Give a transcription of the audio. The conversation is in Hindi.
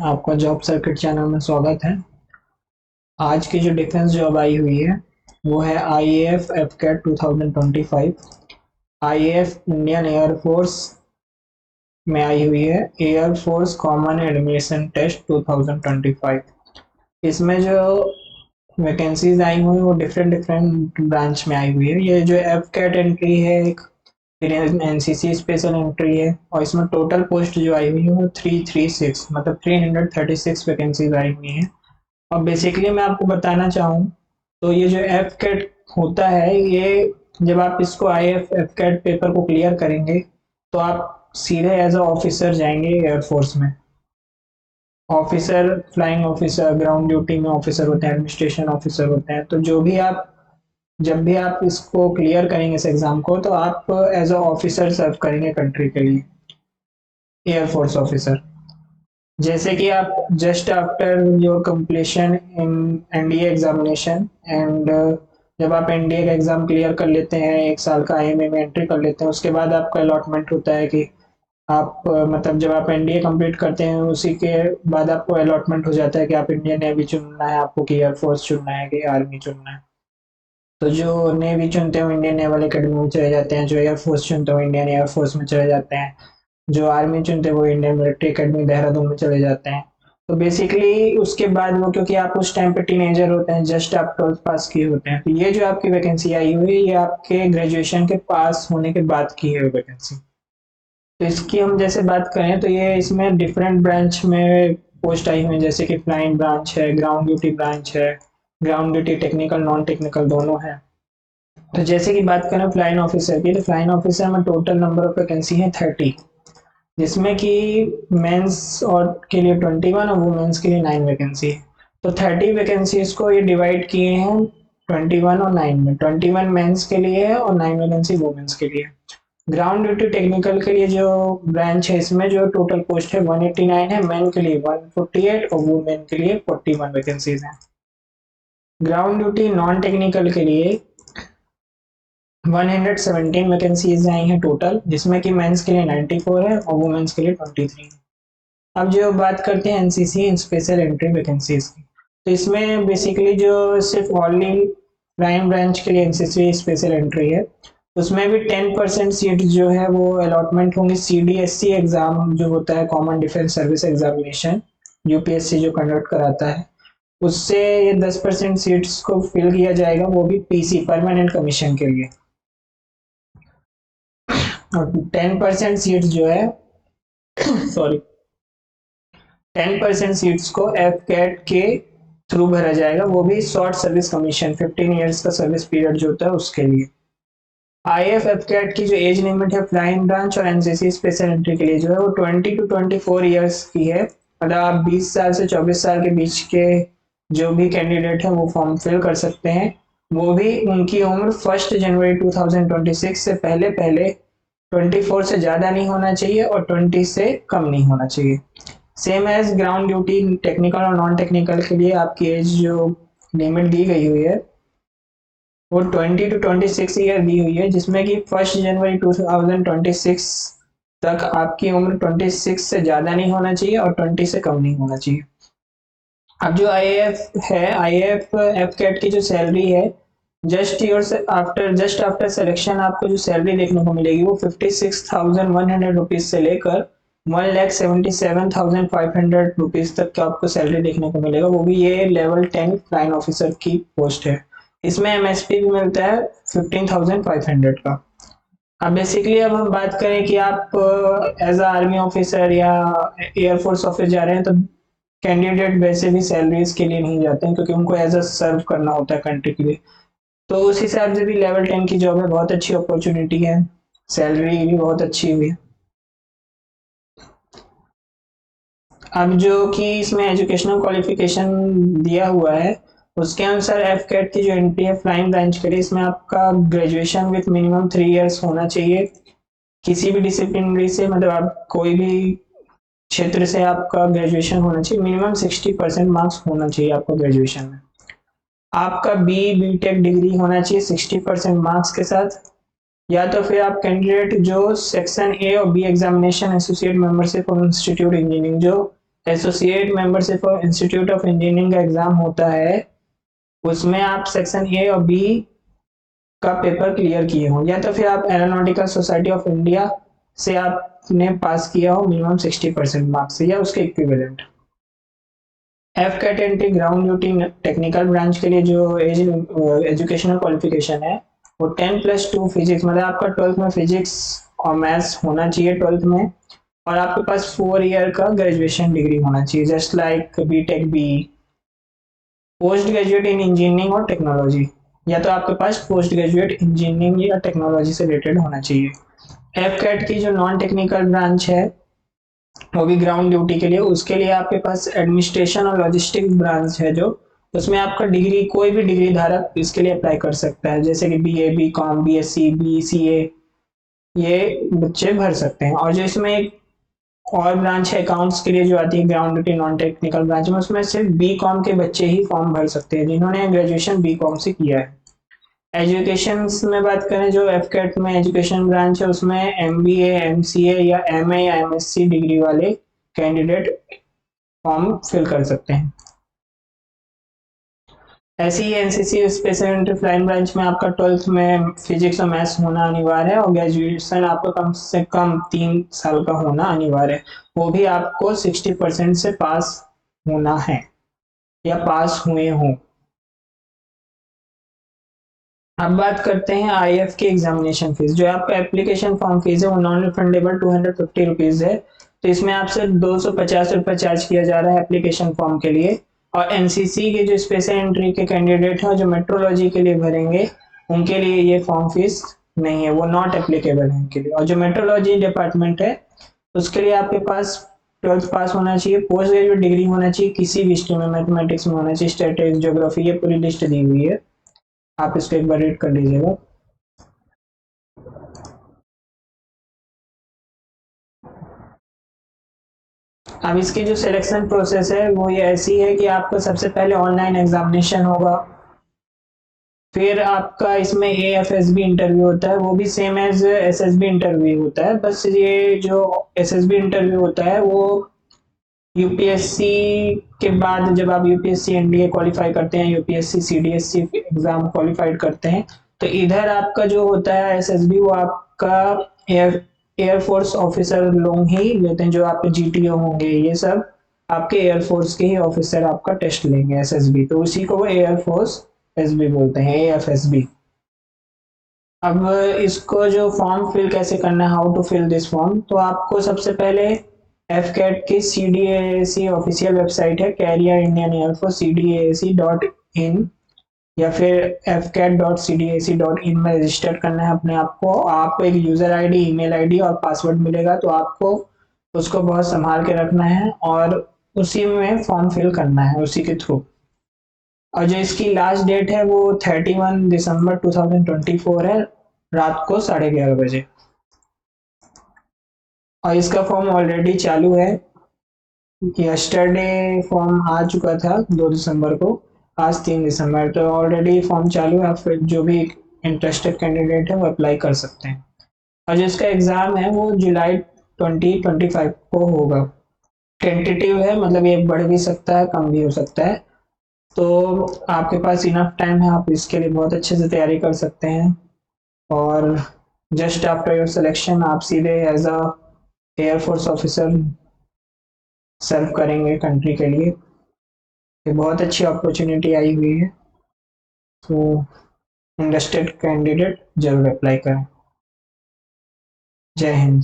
आपका जॉब सर्किट चैनल में स्वागत है। आज की जो डिफेंस जॉब आई हुई है वो है IAF AFCAT 2025। IAF Indian Air Force में आई हुई है, Air Force Common Admission Test 2025। इसमें जो वैकेंसीज आई हुई हैं वो डिफरेंट डिफरेंट ब्रांच में आई हुई है। ये जो एफकेट एंट्री है एक, फिर एनसीसी स्पेशल एंट्री है, और इसमें टोटल पोस्ट जो आई हुई है वो 336 मतलब 336 वैकेंसीज आई हुई हैं। और बेसिकली मैं आपको बताना चाहूँ तो ये जो एफ कैट होता है, ये जब आप इसको आई एफ कैट पेपर को क्लियर करेंगे तो आप सीधे एज अ ऑफिसर जाएंगे एयरफोर्स में। Officer, flying officer, ground duty में ऑफिसर होते हैं, एडमिनिस्ट्रेशन ऑफिसर होते हैं। तो जो भी आप जब भी आप इसको क्लियर करेंगे इस एग्जाम को, तो आप एज अ ऑफिसर सर्व करेंगे कंट्री के लिए, एयरफोर्स ऑफिसर। जैसे कि आप just after your completion in NDA examination and जब आप एनडीए का एग्जाम क्लियर कर लेते हैं, 1 साल का आईएमए में एंट्री कर लेते हैं, उसके बाद आपका अलॉटमेंट होता है कि आप मतलब जब आप एनडीए कंप्लीट करते हैं उसी के बाद आपको अलॉटमेंट हो जाता है कि आप इंडियन नेवी चुनना है आपको, कि एयरफोर्स चुनना है कि आर्मी चुनना है। तो जो नेवी चुनते हैं वो इंडियन नेवल एकेडमी में चले जाते हैं, जो एयरफोर्स चुनते हैं वो इंडियन एयरफोर्स में चले जाते हैं, जो आर्मी चुनते हैं वो इंडियन मिलिट्री एकेडमी देहरादून में चले जाते हैं। तो बेसिकली उसके बाद वो, क्योंकि आप उस टाइम पे टीनेजर होते हैं, जस्ट आप 12th पास किए होते हैं, तो ये जो आपकी वैकेंसी आई हुई है ये आपके ग्रेजुएशन के पास होने के बाद की है वैकेंसी। तो इसकी हम जैसे बात करें तो ये इसमें डिफरेंट ब्रांच में पोस्ट आई हुई है, जैसे कि फ्लाइंग ब्रांच है, ग्राउंड ड्यूटी ब्रांच है, ground duty technical non technical दोनों है। तो जैसे कि बात करें फ्लाइंग ऑफिसर की, तो फ्लाइंग ऑफिसर में टोटल नंबर ऑफ वैकेंसी है 30, जिसमें कि मेंस और के लिए 21 और वुमेन्स के लिए 9 वैकेंसी है। तो 30 वैकेंसीज को ये डिवाइड किए हैं 21 और 9 में। 21 मेंस के लिए है और 9 वैकेंसी वुमेन्स के लिए। ग्राउंड ड्यूटी टेक्निकल के लिए जो ब्रांच है, इसमें जो टोटल पोस्ट है 189 है, मेन के लिए 148 और वुमेन के लिए 41 वैकेंसीज हैं। ग्राउंड ड्यूटी नॉन टेक्निकल के लिए 117 वैकेंसीज आई हैं टोटल, जिसमें कि मेंस के लिए 94 है और वुमेन्स के लिए 23 है। अब जो बात करते हैं एनसीसी स्पेशल एंट्री वैकेंसीज की, तो इसमें बेसिकली जो सिर्फ ओनली प्राइम ब्रांच के लिए एनसीसी स्पेशल एंट्री है, उसमें भी 10% सीट जो है वो अलॉटमेंट होंगी। सीडीएससी एग्जाम जो होता है, common defence service examination, UPSC जो कंडक्ट कराता है, उससे ये 10% सीट्स को फिल किया जाएगा, वो भी पीसी परमानेंट कमीशन के लिए। और 10% सीट्स जो है सॉरी 10% सीट्स को एफ कैट के थ्रू भरा जाएगा, वो भी शॉर्ट सर्विस कमीशन, 15 ईयर्स का सर्विस पीरियड जो होता है उसके लिए। आईएफ एफ कैट की जो एज लिमिट है फ्लाइंग ब्रांच और एनसीसी स्पेशल एंट्री के लिए जो है वो 20 to 24 ईयर्स की है। मतलब आप 20 साल से 24 साल के बीच के जो भी कैंडिडेट है वो फॉर्म फिल कर सकते हैं। वो भी उनकी उम्र 1 जनवरी 2026 से पहले पहले 24 से ज्यादा नहीं होना चाहिए और 20 से कम नहीं होना चाहिए। Same as ground duty technical और नॉन टेक्निकल के लिए आपकी एज जो लिमिट दी गई हुई है वो 20 to 26 ईयर दी हुई है, जिसमें कि 1 जनवरी 2026 तक आपकी उम्र 26 से ज्यादा नहीं होना चाहिए और 20 से कम नहीं होना चाहिए। अब जो आईएएफ है, आईएएफ एफ कैट की जो सैलरी है, जस्ट आफ्टर सिलेक्शन आपको जो सैलरी देखने को मिलेगी वो 56,100 रुपीज से लेकर 1,77,500 रुपीज तक का आपको सैलरी देखने को मिलेगा। वो भी ये लेवल 10 फ्लाइंग ऑफिसर की पोस्ट है। इसमें एमएसपी भी मिलता है 15,500 का। अब बेसिकली अब हम बात करें कि आप एज अ आर्मी ऑफिसर या एयरफोर्स ऑफिस जा रहे हैं, तो कैंडिडेट वैसे भी सैलरीज के लिए नहीं जाते हैं, क्योंकि उनको एज अ सर्व करना होता है कंट्री के लिए। तो उस हिसाब से भी लेवल 10 की जॉब है, बहुत अच्छी अपॉर्चुनिटी है, सैलरी भी बहुत अच्छी हुई है। अब जो कि इसमें एजुकेशनल क्वालिफिकेशन दिया हुआ है, उसके अनुसार एफ कैट की जो एंट्री है फ्लाइंग ब्रांच के लिए, इसमें आपका ग्रेजुएशन विथ मिनिमम 3 इयर्स होना चाहिए किसी भी डिसिप्लिनरी से। मतलब आप कोई भी क्षेत्र से आपका ग्रेजुएशन होना चाहिए, मिनिमम 60% मार्क्स होना चाहिए आपको ग्रेजुएशन में। आपका बी टेक डिग्री होना चाहिए 60% मार्क्स के साथ, या तो फिर आप कैंडिडेट जो सेक्शन ए और B examination associate membership of institute engineering, जो associate membership of institute of engineering का एग्जाम होता है, उसमें आप सेक्शन ए और बी का पेपर क्लियर किए हो, या तो फिर आप एरोनॉटिकल सोसाइटी ऑफ इंडिया से आपने पास किया हो मिनिमम 60% मार्क्स से या उसके equivalent. AFCAT entry ground duty technical branch के लिए जो एजुकेशनल क्वालिफिकेशन है वो 10+2 फिजिक्स, मतलब आपका 12th में फिजिक्स और मैथ्स होना चाहिए 12th में, और आपके पास 4 ईयर का ग्रेजुएशन डिग्री होना चाहिए, just like B Tech B. Post graduate in engineering और टेक्नोलॉजी, या तो आपके पास पोस्ट ग्रेजुएट इंजीनियरिंग या टेक्नोलॉजी से रिलेटेड होना चाहिए। एफ कैट की जो नॉन टेक्निकल ब्रांच है वो भी ग्राउंड ड्यूटी के लिए, उसके लिए आपके पास एडमिनिस्ट्रेशन और लॉजिस्टिक्स ब्रांच है जो, उसमें आपका डिग्री कोई भी डिग्री धारक इसके लिए अप्लाई कर सकता है, जैसे कि बीए, बीकॉम, बीएससी, बीसीए, ये बच्चे भर सकते हैं। और जो इसमें एक और ब्रांच है अकाउंट्स के लिए जो आती है ground duty non technical branch में, उसमें सिर्फ बीकॉम के बच्चे ही फॉर्म भर सकते हैं जिन्होंने ग्रेजुएशन बीकॉम से किया है। एजुकेशन में बात करें, जो एफकेट में एजुकेशन ब्रांच है उसमें एमबीए, एमसीए या एमए या एमएससी डिग्री वाले कैंडिडेट फॉर्म फिल कर सकते हैं। ऐसे ही NCC special entry flying branch में आपका 12th में फिजिक्स और मैथ्स होना अनिवार्य है, और ग्रेजुएशन आपका कम से कम 3 साल का होना अनिवार्य है, वो भी आपको 60% से पास होना है या पास हुए हों। अब बात करते हैं आईएफ की एग्जामिनेशन फीस। जो आपका एप्लीकेशन फॉर्म फीस है वो नॉन रिफंडेबल 250 रुपीज है, तो इसमें आपसे 250 रुपये चार्ज किया जा रहा है एप्लीकेशन फॉर्म के लिए। और एनसीसी के जो स्पेशल एंट्री के कैंडिडेट हैं जो मेट्रोलॉजी के लिए भरेंगे उनके लिए ये फॉर्म फीस नहीं है, वो नॉट एप्लीकेबल है उनके लिए। और जो मेट्रोलॉजी डिपार्टमेंट है उसके लिए आपके पास 12th पास होना चाहिए, पोस्ट ग्रेजुएट डिग्री होना चाहिए किसी भी स्ट्रीम में, मैथमेटिक्स में होना चाहिए, स्टैटिस्टिक्स, ज्योग्राफी, ये पूरी लिस्ट दी हुई है, आप इसको एक बार रीड कर लीजिएगा। अब इसकी जो सिलेक्शन प्रोसेस है वो ये ऐसी है कि आपका सबसे पहले ऑनलाइन एग्जामिनेशन होगा, फिर आपका इसमें एएफएसबी इंटरव्यू होता है, वो भी सेम एज एसएसबी इंटरव्यू होता है, बस ये जो एसएसबी इंटरव्यू होता है वो यूपीएससी के बाद जब आप यूपीएससी एनडीए क्वालिफाई करते हैं, यूपीएससी सीडीएससी एग्जाम क्वालिफाइड करते हैं, तो इधर आपका जो होता है एसएसबी वो आपका एयरफोर्स ऑफिसर लोग ही लेते हैं, जो आपके जीटीओ होंगे ये सब आपके एयरफोर्स के ही ऑफिसर आपका टेस्ट लेंगे एसएसबी, तो उसी को वो एयरफोर्स एसबी बोलते हैं, एएफएसबी। अब इसको जो फॉर्म फिल कैसे करना है, how to fill this form, तो आपको सबसे पहले एफकेट की सीडीएसी ऑफिशियल वेबसाइट है कैरियर इंडियन एयरफोर्स cdac.in या फिर fcat.cdac.in में रजिस्टर करना है अपने आप को। आपको एक यूजर आईडी, ईमेल आईडी और पासवर्ड मिलेगा, तो आपको उसको बहुत संभाल के रखना है और उसी में फॉर्म फिल करना है उसी के थ्रू। और जो इसकी लास्ट डेट है वो 31 दिसंबर 2024 है, रात को 11:30 बजे। और इसका फॉर्म ऑलरेडी चालू है, यस्टरडे फॉर्म आ चुका था 2 दिसंबर को, आज 3 दिसंबर, तो ऑलरेडी फॉर्म चालू है, फिर जो भी इंटरेस्टेड कैंडिडेट है वो अप्लाई कर सकते हैं। और जो इसका एग्ज़ाम है वो जुलाई 2025 को होगा, टेंटेटिव है, मतलब ये बढ़ भी सकता है कम भी हो सकता है, तो आपके पास इनफ टाइम है, आप इसके लिए बहुत अच्छे से तैयारी कर सकते हैं। और जस्ट आफ्टर योर सिलेक्शन आप सीधे एज अ एयरफोर्स ऑफिसर सर्व करेंगे कंट्री के लिए। ये बहुत अच्छी अपॉर्चुनिटी आई हुई है, तो इंटरेस्टेड कैंडिडेट जरूर अप्लाई करें। जय हिंद।